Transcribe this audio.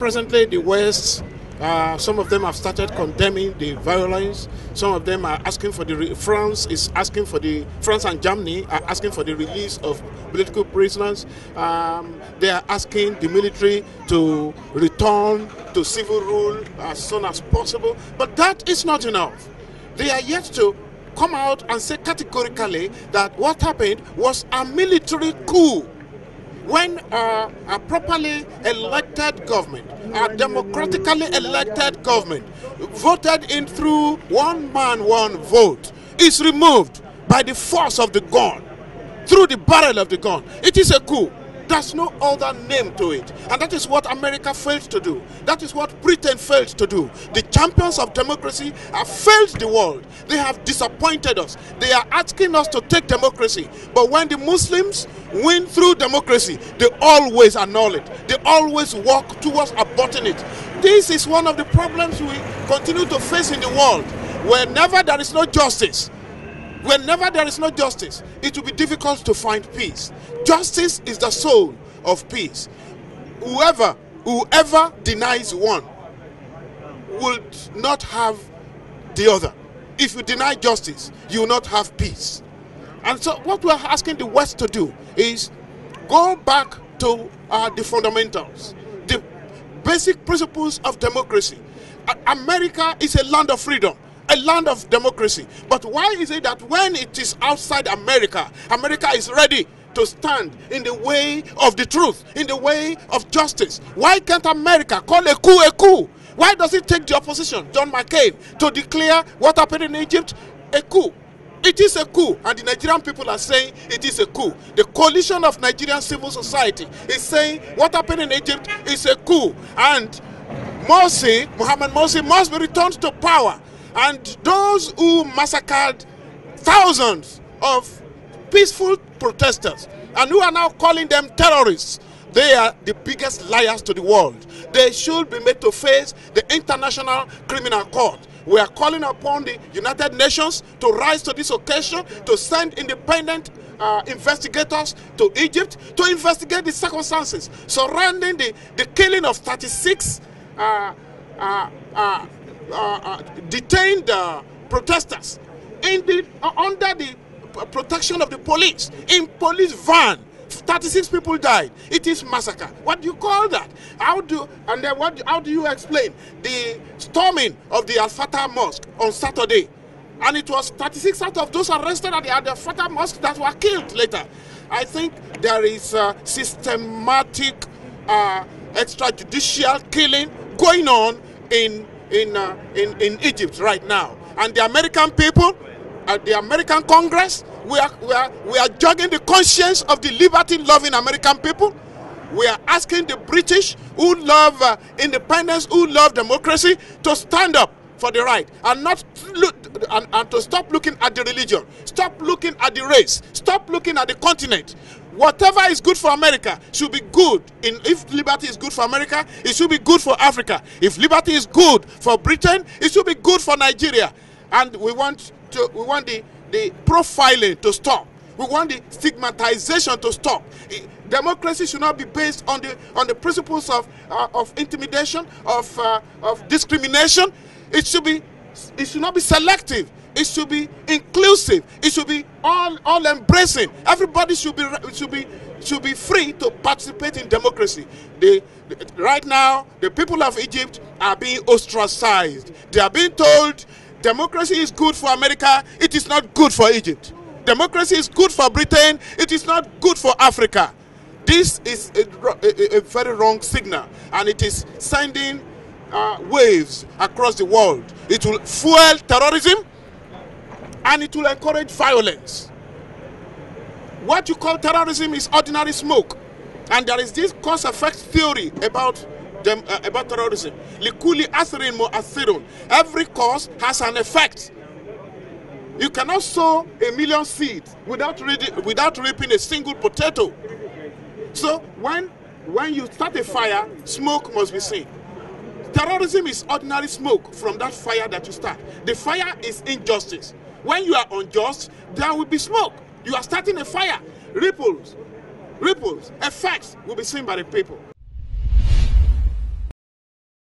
Presently, the West, some of them have started condemning the violence. Some of them are asking for France and Germany are asking for the release of political prisoners. They are asking the military to return to civil rule as soon as possible. But that is not enough. They are yet to come out and say categorically that what happened was a military coup. When a properly elected government, a democratically elected government, voted in through one man, one vote, is removed by the force of the gun, through the barrel of the gun, it is a coup. There's no other name to it. And that is what America failed to do. That is what Britain failed to do. The champions of democracy have failed the world. They have disappointed us. They are asking us to take democracy. But when the Muslims win through democracy, they always annul it. They always walk towards aborting it. This is one of the problems we continue to face in the world. Whenever there is no justice, it will be difficult to find peace. Justice is the soul of peace. Whoever denies one would not have the other. If you deny justice, you will not have peace. And so what we are asking the West to do is go back to the fundamentals, the basic principles of democracy. America is a land of freedom, a land of democracy. But why is it that when it is outside America, America is ready to stand in the way of the truth, in the way of justice? Why can't America call a coup a coup? Why does it take the opposition, John McCain, to declare what happened in Egypt a coup? It is a coup, and the Nigerian people are saying it is a coup. The coalition of Nigerian civil society is saying what happened in Egypt is a coup, and Mohammed Morsy must be returned to power. And those who massacred thousands of peaceful protesters and who are now calling them terrorists, they are the biggest liars to the world. They should be made to face the International Criminal Court. We are calling upon the United Nations to rise to this occasion, to send independent investigators to Egypt to investigate the circumstances surrounding the killing of 36 detained protesters under the protection of the police, in police van. 36 people died. It is massacre. What do you call that? How do you explain the storming of the Al-Fatah Mosque on Saturday? And it was 36 out of those arrested at the Al-Fatah Mosque that were killed later. I think there is systematic extrajudicial killing going on in Egypt right now. And the American people, the American Congress, we are jogging the conscience of the liberty-loving American people. We are asking the British, who love independence, who love democracy, to stand up for the right and not look, and to stop looking at the religion, stop looking at the race, stop looking at the continent. Whatever is good for America should be good. If liberty is good for America, it should be good for Africa. If liberty is good for Britain, it should be good for Nigeria. And we want the profiling to stop. We want the stigmatization to stop. Democracy should not be based on the principles of intimidation, of discrimination. It should not be selective. It should be inclusive. It should be all embracing. Everybody should be free to participate in democracy. Right now, the people of Egypt are being ostracized. They are being told democracy is good for America, it is not good for Egypt. Democracy is good for Britain, it is not good for Africa. This is a very wrong signal, and it is sending waves across the world. It will fuel terrorism, and it will encourage violence. What you call terrorism is ordinary smoke, and there is this cause-effect theory about terrorism. Likuli asrin mu'athirun. Every cause has an effect. You cannot sow 1,000,000 seeds without reaping a single potato. So when you start a fire, smoke must be seen. Terrorism is ordinary smoke from that fire that you start. The fire is injustice. When you are unjust, there will be smoke. You are starting a fire. Ripples, effects will be seen by the people.